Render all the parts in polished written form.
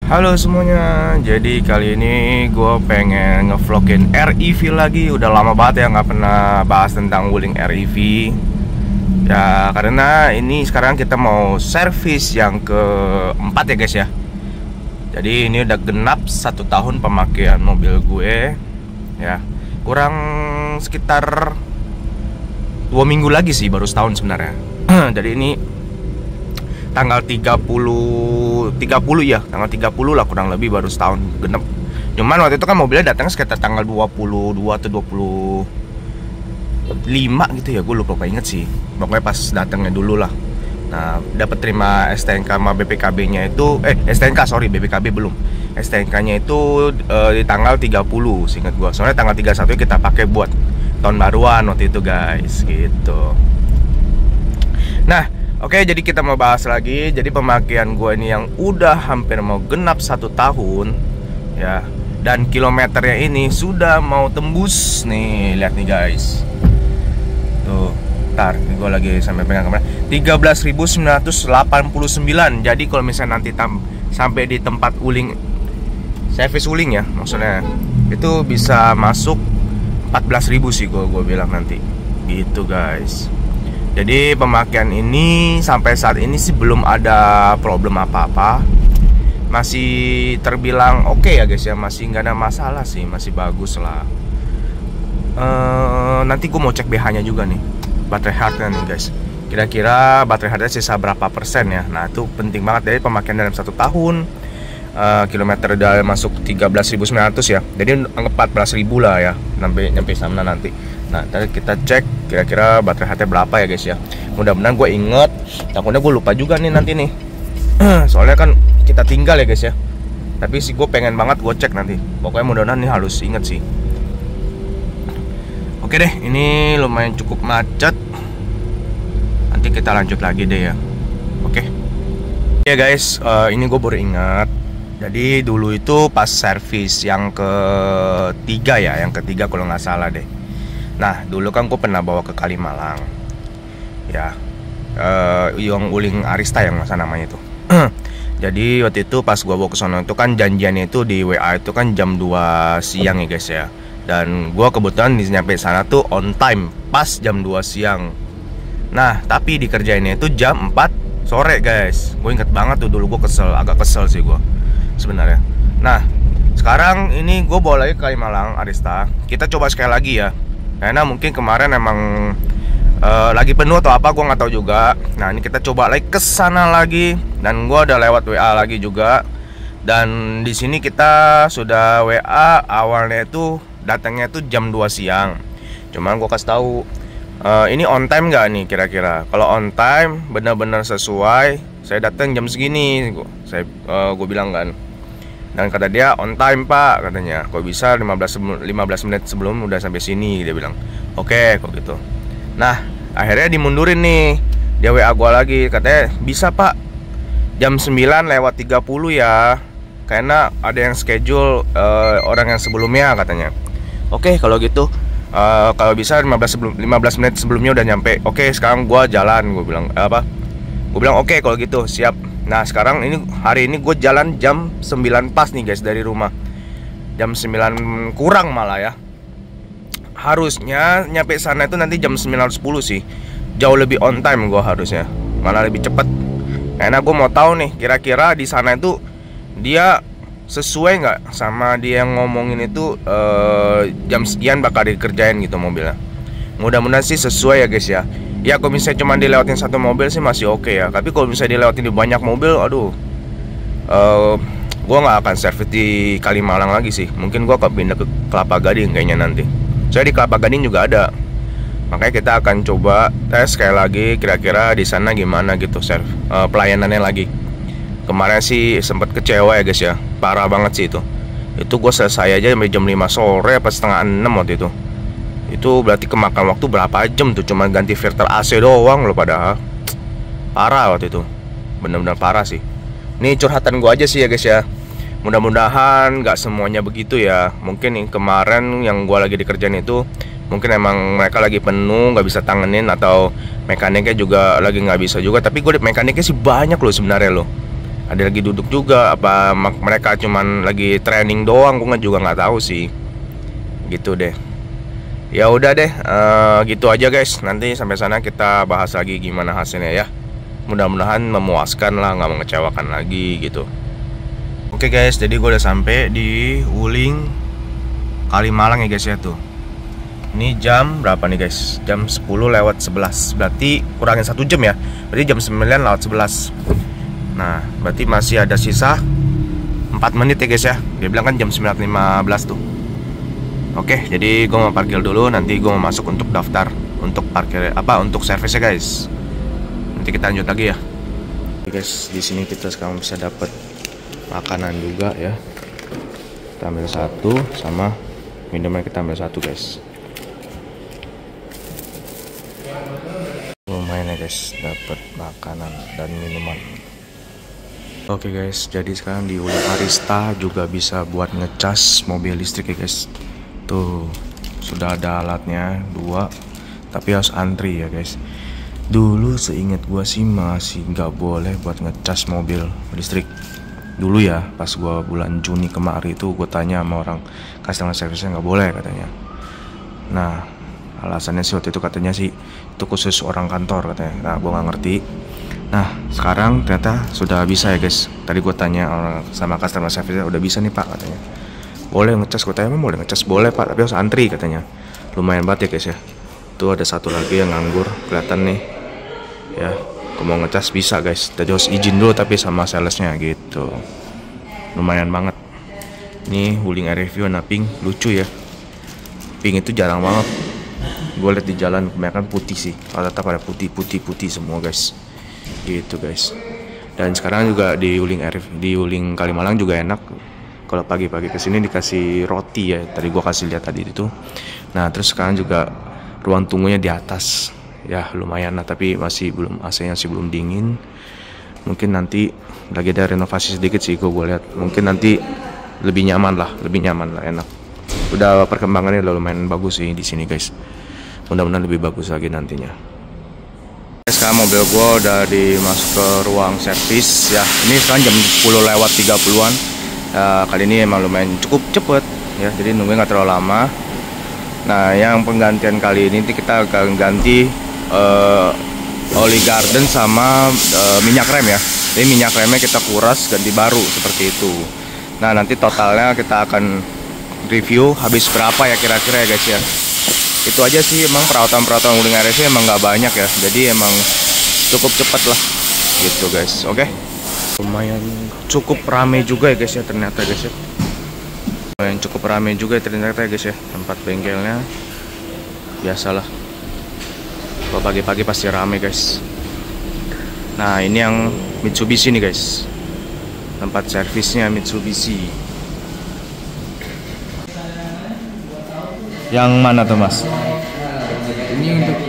Halo semuanya, jadi kali ini gue pengen ngevlogin REV lagi. Udah lama banget ya nggak pernah bahas tentang wuling REV. Ya karena ini sekarang kita mau servis yang keempat ya guys ya. Jadi ini udah genap 1 tahun pemakaian mobil gue. Ya kurang sekitar 2 minggu lagi sih, baru setahun sebenarnya. Jadi ini tanggal 30 ya, tanggal 30 lah kurang lebih, baru setahun genep. Cuman waktu itu kan mobilnya datangnya sekitar tanggal 22 atau 25 gitu ya, gue lupa inget sih. Pokoknya pas datangnya dulu lah. Nah, dapat terima STNK sama BPKB-nya itu BPKB belum. STNK-nya itu di tanggal 30 seingat gue. Soalnya tanggal 31 kita pakai buat tahun baruan waktu itu guys, gitu. Nah, oke, jadi kita mau bahas lagi. Jadi pemakaian gue ini yang udah hampir mau genap 1 tahun ya. Dan kilometernya ini sudah mau tembus nih, lihat nih guys. Tuh, ntar gue lagi sampai pegang kamera 13.989. Jadi kalau misalnya nanti sampai di tempat wuling, servis wuling ya maksudnya, itu bisa masuk 14.000 sih gue bilang nanti. Gitu guys. Jadi pemakaian ini sampai saat ini sih belum ada problem apa-apa. Masih terbilang oke ya guys ya, masih nggak ada masalah sih, masih bagus lah. Nanti gue mau cek BH-nya juga nih, baterai health-nya nih guys. Kira-kira baterai health-nya sisa berapa persen ya. Nah itu penting banget dari pemakaian dalam 1 tahun. Kilometer udah masuk 13.900 ya. Jadi anggap 14.000 lah ya, nyampe sana nanti. Nah, tadi kita cek kira-kira baterai health-nya berapa ya guys ya. Mudah-mudahan gue inget. Takutnya gue lupa juga nih nanti nih. Soalnya kan kita tinggal ya guys ya. Tapi sih gue pengen banget gue cek nanti. Pokoknya mudah-mudahan nih harus inget sih. Oke deh, ini lumayan cukup macet. Nanti kita lanjut lagi deh ya. Oke. Ya guys, ini gue baru ingat. Jadi dulu itu pas servis yang ketiga ya, yang ketiga kalau nggak salah deh. Nah dulu kan gue pernah bawa ke Kalimalang ya, yang wuling Arista yang masa namanya itu. Jadi waktu itu pas gue bawa ke sono itu kan janjiannya itu di WA itu kan jam 2 siang ya guys ya. Dan gue kebetulan nyampe sana tuh on time pas jam 2 siang. Nah tapi dikerjainnya itu jam 4 sore guys. Gue inget banget tuh, dulu gue agak kesel sih gue sebenarnya. Nah sekarang ini gue bawa lagi ke Kalimalang Arista. Kita coba sekali lagi ya, karena mungkin kemarin emang lagi penuh atau apa, gue nggak tahu juga. Nah ini kita coba lagi ke sana lagi, dan gue udah lewat WA lagi juga. Dan di sini kita sudah WA awalnya itu datangnya itu jam 2 siang. Cuman gue kasih tahu ini on time nggak nih kira-kira. Kalau on time benar-benar sesuai, saya datang jam segini. Gue bilang kan. Dan kata dia on time pak, katanya. Kok bisa 15 menit sebelum udah sampai sini, dia bilang. Oke, kok gitu. Nah, akhirnya dimundurin nih. Dia WA gua lagi, katanya bisa pak jam 9 lewat 30 ya, karena ada yang schedule orang yang sebelumnya, katanya. Oke, kalau gitu kalau bisa 15 menit sebelumnya udah nyampe. Oke, sekarang gua jalan, gua bilang Gue bilang oke kalau gitu, siap. Nah sekarang ini hari ini gue jalan jam 9 pas nih guys dari rumah. Jam 9 kurang malah ya. Harusnya nyampe sana itu nanti jam 9.10 sih. Jauh lebih on time gue harusnya, malah lebih cepet. Karena gue mau tahu nih kira-kira di sana itu dia sesuai nggak sama dia yang ngomongin itu jam sekian bakal dikerjain gitu mobilnya. Mudah-mudahan sih sesuai ya guys ya. Ya kalau misalnya cuma dilewatin satu mobil sih masih oke ya. Tapi kalau misalnya dilewatin di banyak mobil, aduh, gue nggak akan servis di Kalimalang lagi sih. Mungkin gue akan pindah ke Kelapa Gading kayaknya nanti. Soalnya di Kelapa Gading juga ada. Makanya kita akan coba tes sekali lagi kira-kira di sana gimana gitu pelayanannya lagi. Kemarin sih sempat kecewa ya guys ya. Parah banget sih itu. Itu gue selesai aja sampai jam 5 sore apa setengah 6 waktu itu. Itu berarti kemakan waktu berapa jam tuh, cuma ganti filter AC doang loh padahal. Parah waktu itu, bener-bener parah sih. Ini curhatan gue aja sih ya guys ya. Mudah-mudahan gak semuanya begitu ya. Mungkin nih kemarin yang gue lagi dikerjain itu mungkin emang mereka lagi penuh, gak bisa tangenin, atau mekaniknya juga lagi gak bisa juga. Tapi gue mekaniknya sih banyak loh sebenarnya loh. ada lagi duduk juga, apa mereka cuman lagi training doang, gue juga nggak tahu sih. Gitu deh. Ya udah deh, gitu aja guys. Nanti sampai sana kita bahas lagi gimana hasilnya ya. Mudah-mudahan memuaskan lah, nggak mengecewakan lagi gitu. Oke guys, jadi gue udah sampai di Wuling Kalimalang ya guys ya tuh. Ini jam berapa nih guys? Jam 10:11. Berarti kurangin 1 jam ya. Berarti jam 9:11. Nah, berarti masih ada sisa 4 menit ya guys ya. Dia bilang kan jam 9:15 tuh. Oke, jadi gue mau parkir dulu. Nanti gue mau masuk untuk daftar untuk parkir untuk servisnya guys. Nanti kita lanjut lagi ya. Oke guys, di sini kita sekarang bisa dapat makanan juga ya. Kita ambil 1 sama minuman, kita ambil 1 guys. Lumayan ya guys, dapat makanan dan minuman. Oke guys, jadi sekarang di Wuling Arista juga bisa buat ngecas mobil listrik ya guys. Tuh, sudah ada alatnya 2, tapi harus antri ya guys. Dulu seingat gua sih masih nggak boleh buat ngecas mobil listrik. Dulu ya, pas gua bulan Juni kemarin itu gua tanya sama orang customer service-nya, nggak boleh katanya. Nah, alasannya sih waktu itu katanya sih itu khusus orang kantor katanya. Nah, gua nggak ngerti. Nah, sekarang ternyata sudah bisa ya guys. Tadi gue tanya sama customer service, udah bisa nih pak katanya. Boleh ngecas, gue tanya boleh ngecas, boleh pak, tapi harus antri katanya. Lumayan banget ya guys ya. Tuh ada 1 lagi yang nganggur, kelihatan nih. Ya, kalau mau ngecas bisa guys. Tadi harus izin dulu tapi sama salesnya gitu. Lumayan banget. Ini Wuling Air Review warna pink, lucu ya. Pink itu jarang banget. Gue liat di jalan kebanyakan putih sih. Rata-rata pada putih semua guys. Gitu guys. Dan sekarang juga di Wuling Kalimalang juga enak. Kalau pagi-pagi kesini dikasih roti ya. Tadi gua kasih lihat tadi itu. Nah terus sekarang juga ruang tunggunya di atas. Ya lumayan lah, tapi masih belum, AC-nya masih belum dingin. Mungkin nanti lagi ada renovasi sedikit sih gua lihat. Mungkin nanti lebih nyaman lah, enak. Udah perkembangannya udah lumayan bagus sih di sini guys. Mudah-mudahan lebih bagus lagi nantinya. Sekarang mobil gue udah dimasuk ke ruang servis ya. Ini sekarang jam 10:30-an. Kali ini emang lumayan cukup cepet ya, jadi nunggunya nggak terlalu lama. Nah, yang penggantian kali ini kita akan ganti oli garden sama minyak rem ya. Jadi minyak remnya kita kuras, ganti baru seperti itu. Nah, nanti totalnya kita akan review habis berapa ya kira-kira ya guys ya. Itu aja sih, emang perawatan Wuling Air emang nggak banyak ya, jadi emang cukup cepat lah gitu guys. Oke. Lumayan cukup rame juga ya guys ya ternyata guys ya. Lumayan cukup rame juga ya ternyata ya guys ya, tempat bengkelnya. Biasalah, kalau pagi-pagi pasti rame guys. Nah ini yang Mitsubishi nih guys, tempat servisnya Mitsubishi. Yang mana tuh mas? Ini untuk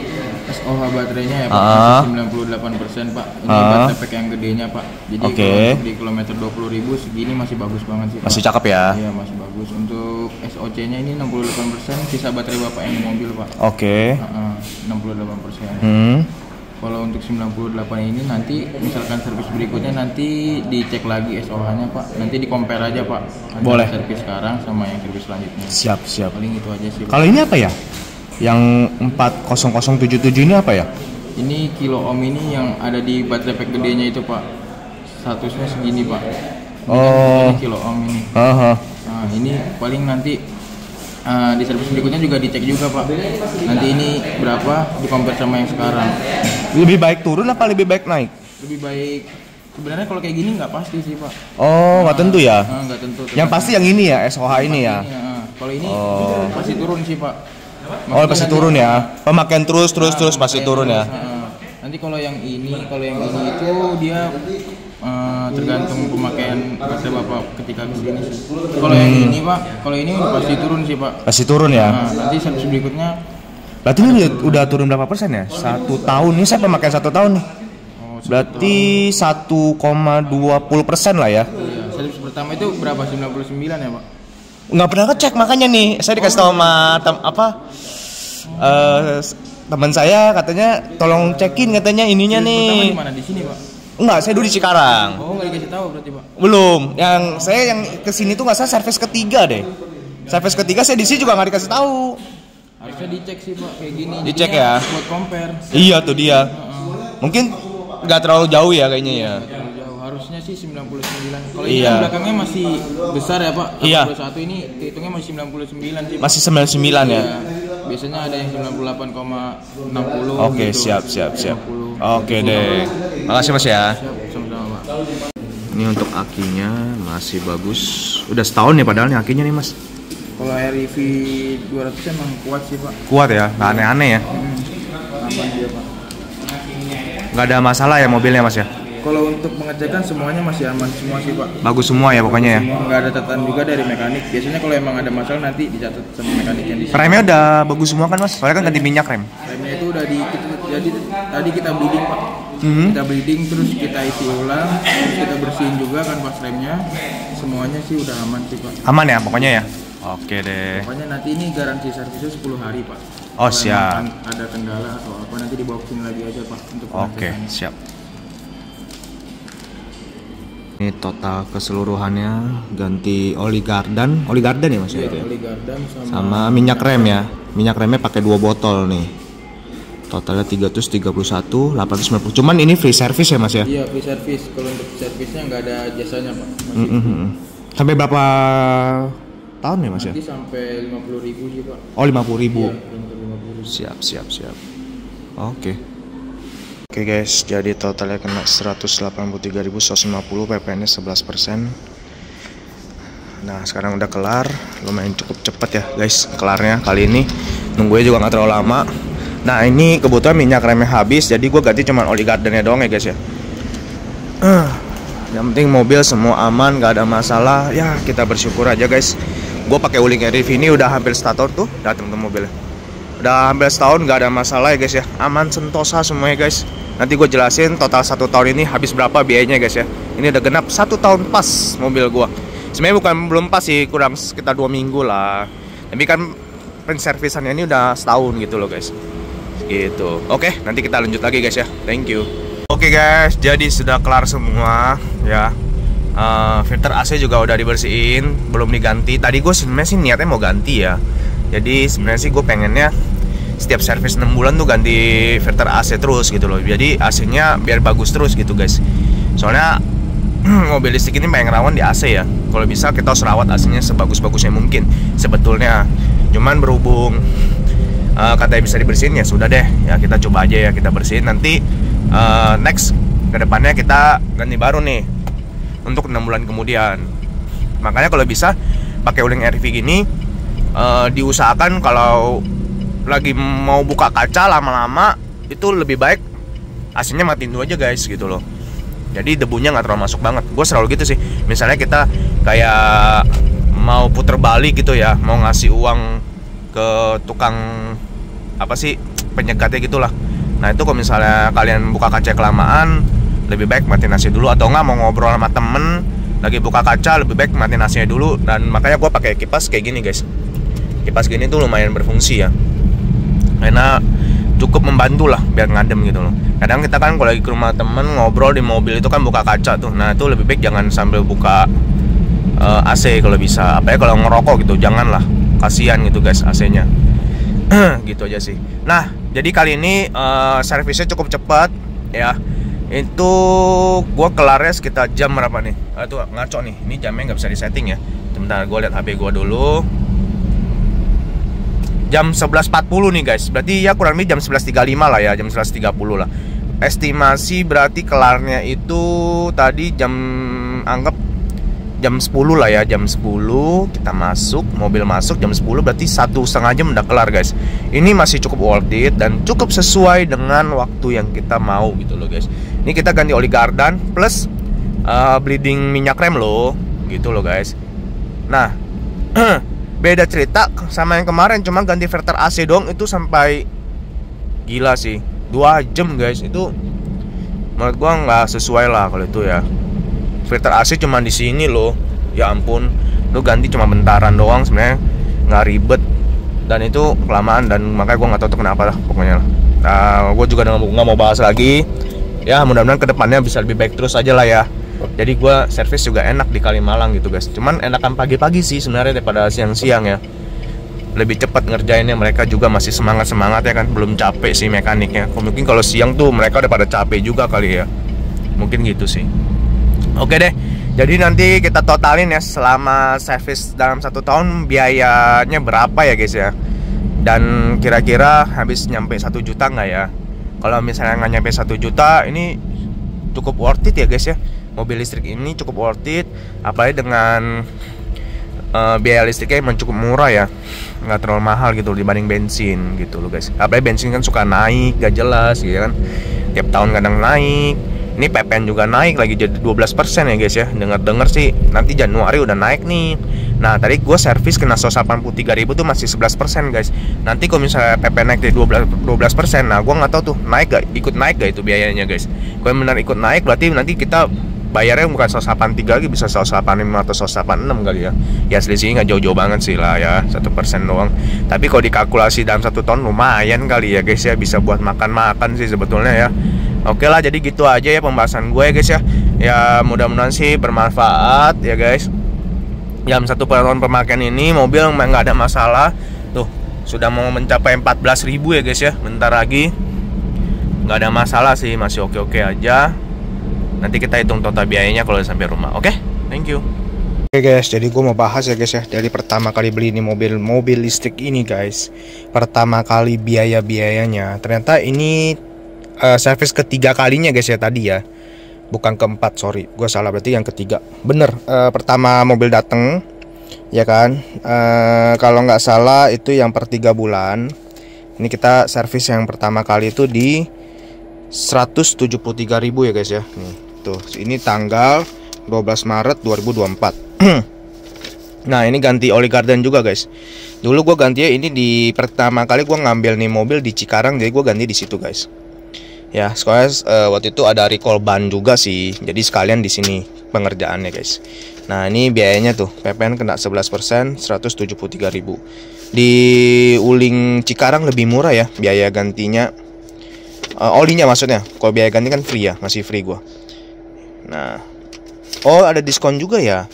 SOH baterainya ya pak, 98% pak. Ini baterai pack yang gedenya pak. Jadi kalau di kilometer 20.000 segini masih bagus banget sih pak. Masih cakep ya? Iya masih bagus. Untuk SOC nya ini 68%, sisa baterai bapak yang di mobil pak. 68%. Kalau untuk 98 ini nanti misalkan servis berikutnya nanti dicek lagi SOH-nya pak. Nanti di compare aja pak. Boleh. Servis sekarang sama yang servis selanjutnya. Siap. Paling itu aja sih. Kalau ini apa ya? Yang 40077 ini apa ya? Ini kilo ohm ini yang ada di baterai pack gedenya itu pak. Statusnya segini pak. Ini kilo ohm ini. Nah ini paling nanti di servis berikutnya juga dicek juga pak. Nanti ini berapa di compare sama yang sekarang. Lebih baik turun apa lebih baik naik? Lebih baik sebenarnya kalau kayak gini nggak pasti sih pak. Nggak tentu ya? Nggak tentu. Yang pasti yang ini ya, SOH ini ya. Kalau ini pasti turun sih pak. Pasti turun ya. Pemakaian terus pasti turun ya. Nanti kalau yang ini itu dia tergantung pemakaian baterai bapak ketika kesini sih. Kalau yang ini pak, kalau ini pasti turun sih pak. Pasti turun ya. Nanti servis berikutnya. Berarti ini udah turun berapa persen ya? 1 tahun ini saya pemakaian 1 tahun nih. Berarti 1,20% lah ya. Iya, servis pertama itu berapa? 99 ya pak? Nggak pernah ngecek makanya nih. Saya dikasih tahu sama teman saya katanya tolong cekin katanya ininya nih. Pertama di mana? Di sini pak? Enggak, saya dulu di Cikarang. Oh, nggak dikasih tahu berarti Pak? Belum. Yang saya yang kesini tuh nggak salah servis ketiga deh. Servis ketiga saya di sini juga nggak dikasih tahu. Harusnya dicek sih Pak, kayak gini. Dicek jadinya ya. Buat compare. Iya tuh dia. Mungkin nggak terlalu jauh ya kayaknya ya. Jauh, harusnya sih 99. Kalau ini Iya. kan belakangnya masih besar ya Pak. Iya. 81 ini hitungnya masih 99 sih Pak. Masih 99 ya. Iya. Biasanya ada yang 98,60. Oke, gitu. siap. 50. Oke deh. Makasih Mas ya. Siap, sama-sama Pak. Ini untuk akinya masih bagus. Udah setahun ya padahal nih akinya nih Mas. Kalau REV 200 emang kuat sih Pak. Kuat ya, nggak aneh-aneh ya. Aman dia Pak. Nggak ada masalah ya mobilnya Mas ya. Kalau untuk pengecekan semuanya masih aman semua sih Pak. Bagus semua ya pokoknya ya. Semua nggak ada catatan juga dari mekanik. Biasanya kalau emang ada masalah nanti dicatat sama mekanik yang di sini. Remnya udah bagus semua kan Mas? Soalnya kan ganti minyak rem. Remnya itu udah jadi tadi kita bleeding Pak. Kita bleeding terus kita isi ulang, terus kita bersihin juga kan pas remnya. Semuanya sih udah aman sih Pak. Aman ya pokoknya ya. Oke deh. Pokoknya nanti ini garansi servisnya 10 hari Pak. Oh, Kalau siap. emang ada kendala atau apa nanti dibawa ke sini lagi aja Pak untuk Oke, pengecekannya. siap. Ini total keseluruhannya ganti oli gardan ya Mas ya itu ya. Oli gardan Sama minyak rem ya. Minyak remnya pakai 2 botol nih. Totalnya 331, 890. Cuman ini free service ya Mas ya? Iya, free service. Kalau untuk servisnya nggak ada jasanya Pak. Sampai berapa tahun ya Mas ya? Nanti sampai 50.000 sih Pak. Oh 50.000. Iya, 50.000. Siap. Oke. Oke guys, jadi totalnya kena 183.150, PPN-nya 11%. Nah sekarang udah kelar, lumayan cukup cepet ya guys kelarnya kali ini. Nunggunya juga nggak terlalu lama. Nah ini kebetulan minyak remnya habis, jadi gue ganti cuma oli gardennya doang ya guys ya. Yang penting mobil semua aman, nggak ada masalah. Ya kita bersyukur aja guys. Gue pakai Wuling REV ini udah hampir setahun tuh, datang ke mobilnya. Udah hampir setahun nggak ada masalah ya guys ya. Aman sentosa semuanya guys. Nanti gue jelasin total 1 tahun ini habis berapa biayanya guys ya. Ini udah genap 1 tahun pas mobil gue. Sebenarnya belum pas sih, kurang sekitar 2 minggu lah. Tapi kan penservisannya ini udah setahun gitu loh guys. Gitu. Oke, nanti kita lanjut lagi guys ya. Thank you. Oke guys, jadi sudah kelar semua ya. Filter AC juga udah dibersihin, belum diganti. Tadi gue sebenarnya sih niatnya mau ganti ya. Jadi sebenarnya sih gue pengennya setiap servis 6 bulan tuh ganti filter AC terus gitu loh. Jadi AC-nya biar bagus terus gitu guys. Soalnya mobil listrik ini pengen rawan di AC ya. Kalau bisa kita harus rawat AC-nya sebagus-bagusnya mungkin sebetulnya. Cuman berhubung katanya bisa dibersihin ya sudah deh. Ya kita coba aja ya, kita bersihin. Nanti next kedepannya kita ganti baru nih untuk 6 bulan kemudian. Makanya kalau bisa pakai Wuling REV gini diusahakan kalau lagi mau buka kaca lama-lama itu lebih baik AC-nya matiin dulu aja guys gitu loh. Jadi debunya nggak terlalu masuk banget. Gue selalu gitu sih. Misalnya kita kayak mau puter balik gitu ya, mau ngasih uang ke tukang apa sih penyekatnya gitulah. Nah itu kalau misalnya kalian buka kaca kelamaan, lebih baik matiin AC dulu. Atau nggak mau ngobrol sama temen lagi buka kaca, lebih baik matiin AC-nya dulu. Dan makanya gue pakai kipas kayak gini guys. Kipas gini tuh lumayan berfungsi ya, karena cukup membantu lah biar ngadem gitu loh. Kadang kita kan kalau lagi ke rumah temen ngobrol di mobil itu kan buka kaca tuh. Nah itu lebih baik jangan sambil buka AC kalau bisa. Apalagi kalau ngerokok gitu, janganlah, kasihan gitu guys AC-nya. Gitu aja sih. Nah jadi kali ini servisnya cukup cepat ya. Itu gue kelarnya sekitar jam berapa nih? Tuh ngaco nih, ini jamnya nggak bisa disetting ya. Sebentar gue lihat HP gue dulu. Jam 11.40 nih guys. Berarti ya kurang lebih jam 11.35 lah ya, jam 11.30 lah. Estimasi berarti kelarnya itu tadi anggap jam 10 lah ya, jam 10 kita masuk, mobil masuk jam 10 berarti 1,5 jam udah kelar guys. Ini masih cukup worth it dan cukup sesuai dengan waktu yang kita mau gitu loh guys. Ini kita ganti oli gardan plus bleeding minyak rem loh, gitu loh guys. Nah beda cerita sama yang kemarin, cuma ganti filter AC dong itu sampai gila sih 2 jam guys. Itu menurut gua nggak sesuai lah kalau itu ya. Filter AC cuma di sini loh, ya ampun, lu ganti cuma bentaran doang, sebenarnya nggak ribet dan itu kelamaan. Dan makanya gua nggak tahu tuh kenapa lah pokoknya. Nah gua juga nggak mau bahas lagi ya mudah-mudahan kedepannya bisa lebih baik terus aja lah ya. Jadi gue servis juga enak di Kalimalang gitu guys. Cuman enakan pagi-pagi sih sebenarnya daripada siang-siang ya. Lebih cepat ngerjainnya, mereka juga masih semangat-semangat ya kan, belum capek sih mekaniknya. Mungkin kalau siang tuh mereka udah pada capek juga kali ya. Mungkin gitu sih. Oke deh. Jadi nanti kita totalin ya selama servis dalam 1 tahun biayanya berapa ya guys ya. Dan kira-kira habis nyampe 1 juta nggak ya? Kalau misalnya nggak nyampe 1 juta, ini cukup worth it ya guys ya. Mobil listrik ini cukup worth it, apalagi dengan biaya listriknya emang cukup murah ya, nggak terlalu mahal gitu dibanding bensin gitu loh guys. Apalagi bensin kan suka naik, gak jelas gitu kan, tiap tahun kadang naik. Ini PPN juga naik lagi jadi 12% ya guys ya. Dengar-dengar sih nanti Januari udah naik nih. Nah tadi gue servis kena 183.000 tuh masih 11% guys. Nanti kalau misalnya PPN naik di 12%, nah gue nggak tahu tuh naik gak, ikut naik gak itu biayanya guys. Kalau benar ikut naik berarti nanti kita bayarnya bukan 183 lagi, bisa 185 atau 186 kali ya. Ya selisihnya nggak jauh-jauh banget sih lah ya, 1% doang. Tapi kalau dikalkulasi dalam 1 tahun lumayan kali ya guys ya, bisa buat makan-makan sih sebetulnya ya. Oke lah, jadi gitu aja ya pembahasan gue ya guys ya. Ya mudah-mudahan sih bermanfaat ya guys. Jam 1 tahun pemakaian ini mobil nggak ada masalah. Tuh sudah mau mencapai 14.000 ya guys ya. Bentar lagi, nggak ada masalah sih, masih oke-oke aja. Nanti kita hitung total biayanya kalau sampai rumah. Oke, thank you. Oke guys, jadi gue mau bahas ya guys ya. Dari pertama kali beli ini mobil listrik ini guys, pertama kali biayanya ternyata ini servis ketiga kalinya guys ya tadi ya, bukan keempat, sorry gue salah, berarti yang ketiga. Bener, pertama mobil dateng ya kan, kalau nggak salah itu yang per 3 bulan. Ini kita servis yang pertama kali itu di 173.000 ya guys ya. Nih tuh, ini tanggal 12 Maret 2024. Nah ini ganti oli garden juga guys. Dulu gue gantinya ini di pertama kali gue ngambil nih mobil di Cikarang, jadi gue ganti di situ guys. Ya, soalnya waktu itu ada recall ban juga sih. Jadi sekalian di sini pengerjaannya guys. Nah, ini biayanya tuh PPN kena 11%, 173.000. Di Uling Cikarang lebih murah ya biaya gantinya. Olinya maksudnya. Kalau biaya ganti kan free ya, masih free gua. Nah. Oh, ada diskon juga ya.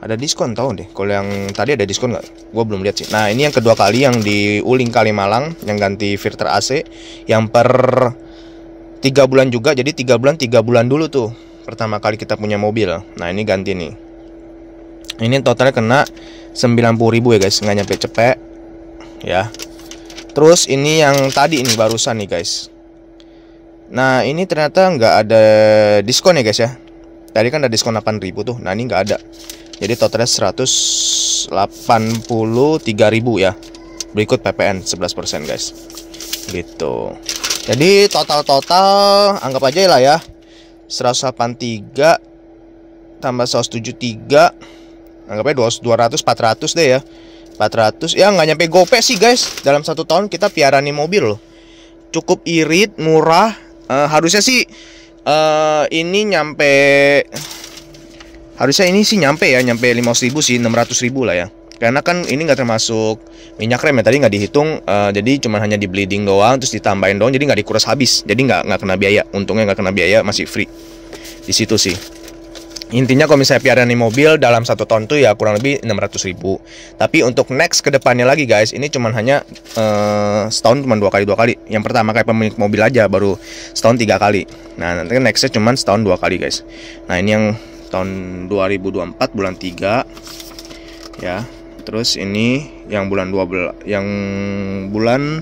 Ada diskon, tahu deh. Kalau yang tadi ada diskon nggak? Gue belum lihat sih. Nah, ini yang kedua kali yang di Uling Kalimalang yang ganti filter AC yang per 3 bulan juga, jadi 3 bulan dulu tuh pertama kali kita punya mobil. Nah ini ganti nih. Ini totalnya kena 90.000 ya guys, nggak nyampe cepet ya. Terus ini yang tadi ini barusan nih guys. Nah ini ternyata nggak ada diskon ya guys ya. Tadi kan ada diskon 8.000 tuh. Nah ini nggak ada. Jadi totalnya 183.000 ya. Berikut PPN 11% guys. Gitu. Jadi total anggap aja lah ya 183 tambah 173, anggap aja 200, 400 deh ya. 400 ya, nggak nyampe gope sih guys. Dalam 1 tahun kita piara nih mobil loh. Cukup irit, murah. Harusnya sih ini nyampe, harusnya ini sih nyampe ya, nyampe 500.000 sih, 600.000 lah ya. Karena kan ini nggak termasuk minyak rem ya, tadi nggak dihitung, jadi cuma hanya di bleeding doang, terus ditambahin doang, jadi nggak dikuras habis, jadi nggak kena biaya. Untungnya nggak kena biaya, masih free di situ sih. Intinya kalau misalnya piara nih mobil dalam 1 tahun tuh ya kurang lebih 600.000. Tapi untuk next kedepannya lagi guys, ini cuma hanya setahun cuma 2 kali. Yang pertama kayak pemilik mobil aja baru setahun 3 kali. Nah nanti nextnya cuma setahun 2 kali guys. Nah ini yang tahun 2024 bulan 3 ya. Terus ini yang bulan 12, yang bulan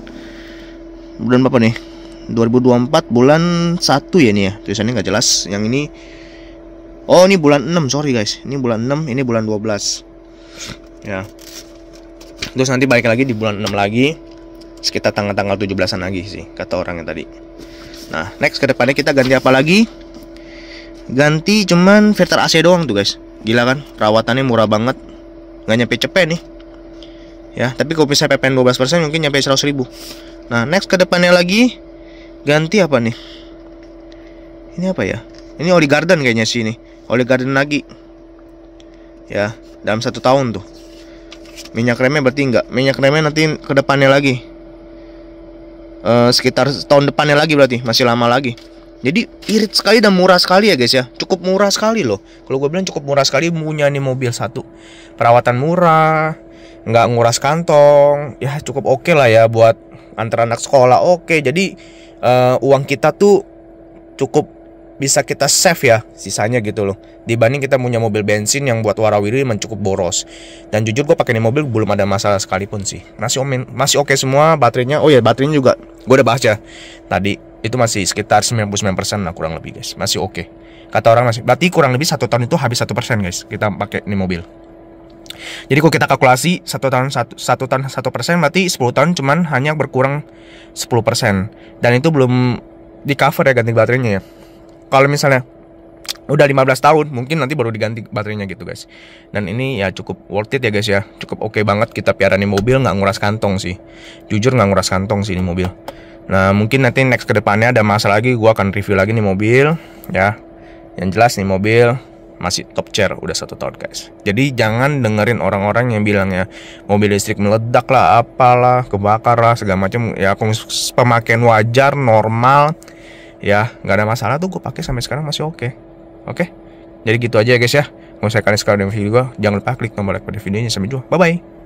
berapa nih? 2024 bulan 1 ya nih ya. Tulisannya nggak jelas. Yang ini, oh ini bulan 6, sorry guys. Ini bulan 6, ini bulan 12. Ya. Terus nanti balik lagi di bulan 6 lagi. Sekitar tanggal 17-an lagi sih kata orang yang tadi. Nah, next ke depannya kita ganti apa lagi? Ganti cuman filter AC doang tuh guys. Gila kan? Perawatannya murah banget. Nggak nyampe cepet nih ya, tapi kalau misalnya PPN 12% mungkin nyampe 100.000. Nah next ke depannya lagi ganti apa nih? Ini apa ya? Ini oli garden kayaknya sih, ini oli garden lagi ya, dalam 1 tahun tuh. Minyak remnya berarti enggak, minyak remnya nanti ke depannya lagi, sekitar tahun depannya lagi, berarti masih lama lagi. Jadi irit sekali dan murah sekali ya guys ya. Cukup murah sekali loh. Kalau gue bilang cukup murah sekali punya nih mobil satu. Perawatan murah, nggak nguras kantong, ya cukup oke lah ya buat antar anak sekolah. Oke, jadi uang kita tuh cukup bisa kita save ya sisanya gitu loh, dibanding kita punya mobil bensin yang buat warawiri memang cukup boros. Dan jujur gue pakai ini mobil belum ada masalah sekalipun sih, masih oke semua. Baterainya, oh ya baterainya juga gue udah bahas ya tadi, itu masih sekitar 99% lah kurang lebih guys, masih oke. Kata orang masih, berarti kurang lebih 1 tahun itu habis 1% guys kita pakai ini mobil. Jadi kalau kita kalkulasi 1 tahun 1% berarti 10 tahun cuman hanya berkurang 10%. Dan itu belum di cover ya ganti baterainya ya. Kalau misalnya udah 15 tahun mungkin nanti baru diganti baterainya gitu guys. Dan ini ya cukup worth it ya guys ya. Cukup oke banget kita piara nih mobil, nggak nguras kantong sih. Jujur nggak nguras kantong sih ini mobil. Nah mungkin nanti next kedepannya ada masalah lagi, gua akan review lagi nih mobil ya. Yang jelas nih mobil masih top chair udah 1 tahun guys. Jadi jangan dengerin orang-orang yang bilang ya mobil listrik meledak lah, apalah, kebakar lah segala macam. Ya pemakaian wajar normal ya, nggak ada masalah tuh, gue pakai sampai sekarang masih oke. Jadi gitu aja ya guys ya. Mau saya kalian sekarang di video gue, jangan lupa klik tombol like pada videonya. Sampai jumpa, bye bye.